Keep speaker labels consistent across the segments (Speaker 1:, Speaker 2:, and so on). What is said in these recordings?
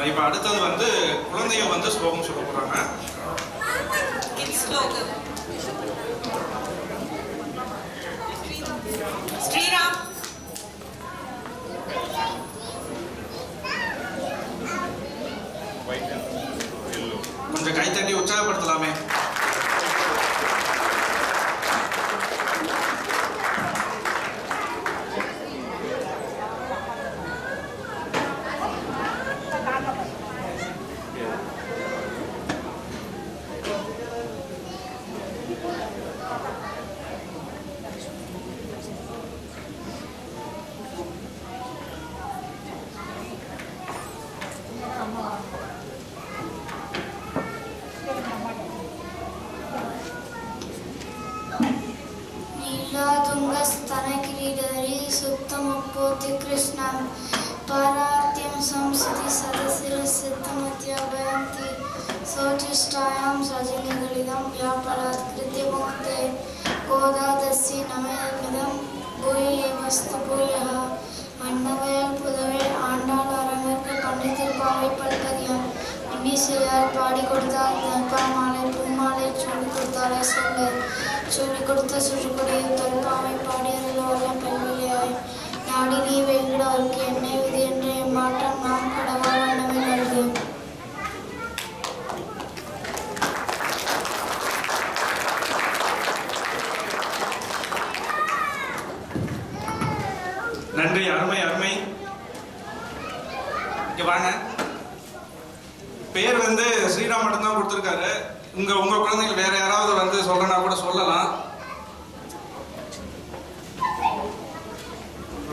Speaker 1: இப்போ அடுத்தது வந்து குழந்தைகள் வந்து ஸ்லோகம் சொல்ல போறாங்க.
Speaker 2: ஸ்ரீராம்
Speaker 1: கொஞ்சம் கைத்தட்டி உற்சாகப்படுத்தலாமே.
Speaker 3: स्तनकिरीडरी सुप्तमुपोति कृष्णं पारात्यं संसति सदशिरसिद्धमत्यभयन्ति सोचिष्टायां सजनिगलिदं व्यापरात्कृत्य मुक्ते गोदादस्सि नमयमिदं भूयेमस्तु भूयः மன்னவயல் புதவேல் ஆண்டாள் அரங்கற்கு பண்டிதர் பாவை பல்கதியம் இன்னிசையார் பாடி கொடுத்தால் நற்பா மாலை பூமாலை சூடி கொடுத்தாலே சொல்ல சூடி கொடுத்த சுழுக்குடைய தொல்பாவை பாடியதில் வல்ல பல்விலையாய் நாடி நீ வெங்கடவருக்கு என்னை விதி என்று மாற்றம் நாம் கடவா வண்ணமே நல்கு.
Speaker 1: நன்றி, அருமை அருமை. இங்க வாங்க. பேர் வந்து ஸ்ரீராம் மட்டும்தான் கொடுத்துருக்காரு. உங்க குழந்தைகள் வேற யாராவது வந்து சொல்லனா கூட சொல்லலாம்.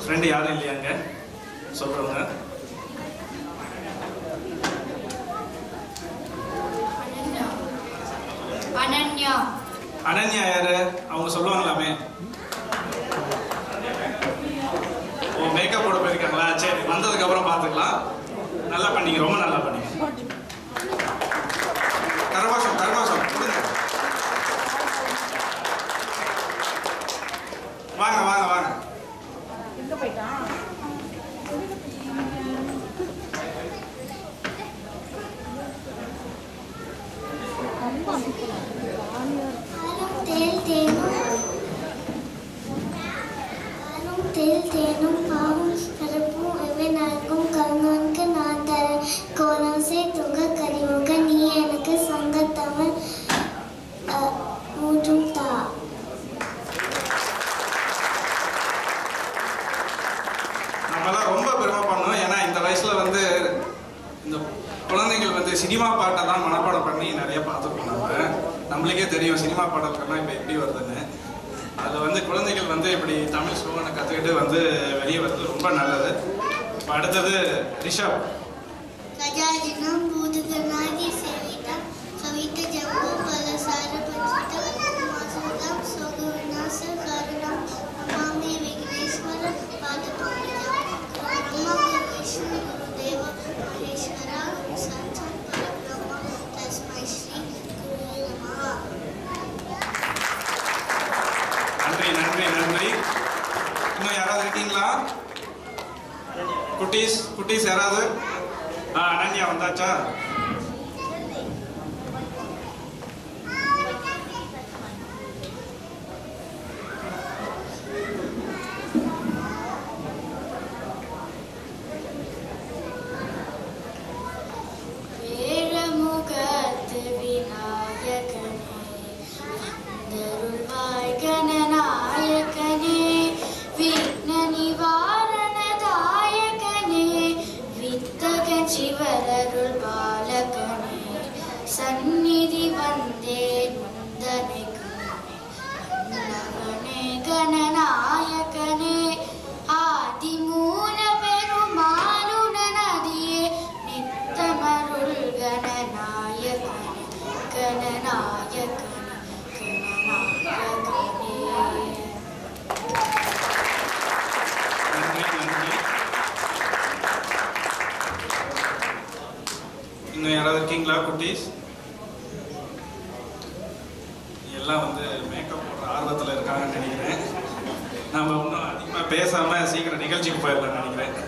Speaker 1: ஃப்ரெண்டு யாரும் இல்லையாங்க சொல்றவங்க?
Speaker 3: அனன்யா.
Speaker 1: அனன்யா யாரு? அவங்க சொல்லுவாங்களாமே. மேக்கப் போட போயிருக்காங்களா? சரி, வந்ததுக்கு அப்புறம் பார்த்துக்கலாம். நல்லா பண்ணீங்க, ரொம்ப நல்லா பண்ணீங்க. கரகோஷம் கரகோஷம் வாங்க வாங்க வாங்க.
Speaker 2: எங்க போயிட்டான்?
Speaker 3: தேனும் பாவும் கருப்பும் இவை நான்கும் கருங்கனுக்கு நான் தர கோலம்சை துக கரிமுக நீ எனக்கு சங்கத்தவன் மூன்றும் தா.
Speaker 1: நம்மளாம் ரொம்ப பெருமை பண்ணோம். ஏன்னா இந்த வயசுல வந்து இந்த குழந்தைகள் வந்து சினிமா பாட்டை தான் மனப்பாடம் பண்ணி நிறைய பார்த்துருக்கோம். நம்மளுக்கே தெரியும் சினிமா பாடல்கள்லாம் இப்போ எப்படி வருதுன்னு. அதில் வந்து குழந்தைகள் வந்து இப்படி தமிழ் ஸ்லோகனை கற்றுக்கிட்டு வந்து வெளியே வர்றது ரொம்ப நல்லது. இப்போ அடுத்தது ரிஷப்.
Speaker 3: கஜாஜனம் பூதகநாதி சேவிதம் கவித ஜம்பு பலசார பஞ்சித மாசுதம் சோக விநாச காரணம் நமாமி விக்னேஸ்வர பாதபூஜம் பிரம்மா விஷ்ணு குருதேவ மகேஸ்வர சத்சத் பரபிரம்ம தஸ்மை ஸ்ரீ குருவே நமः.
Speaker 1: நன்றி நன்றி நன்றி. இன்னும் யாராவது இருக்கீங்களா? குட்டீஸ் யாராவது? அனன்யா வந்தாச்சா?
Speaker 3: வேரமுகத்து விநாயகனே வந்தருள்வாய் கணநாயகனே விக்ன நிவாரணதாயகனே வித்தக சிவரருள் பாலகனே சந்நிதி வந்தே முந்தனை கண்ணே கணநாயகனே ஆதிமூல பெருமானுடனதியே நித்தமருள் கணநாயகனே கணநாயகனே
Speaker 1: நன்றி நன்றி. இன்னும் யாராவது இருக்கீங்களா குட்டீஸ்? எல்லாம் வந்து மேக்கப் போடுற ஆர்வத்தில் இருக்காங்கன்னு நினைக்கிறேன். நம்ம இன்னும் அதிகமாக பேசாமல் சீக்கிரம் நிகழ்ச்சிக்கு போயிடலாம்னு நினைக்கிறேன்.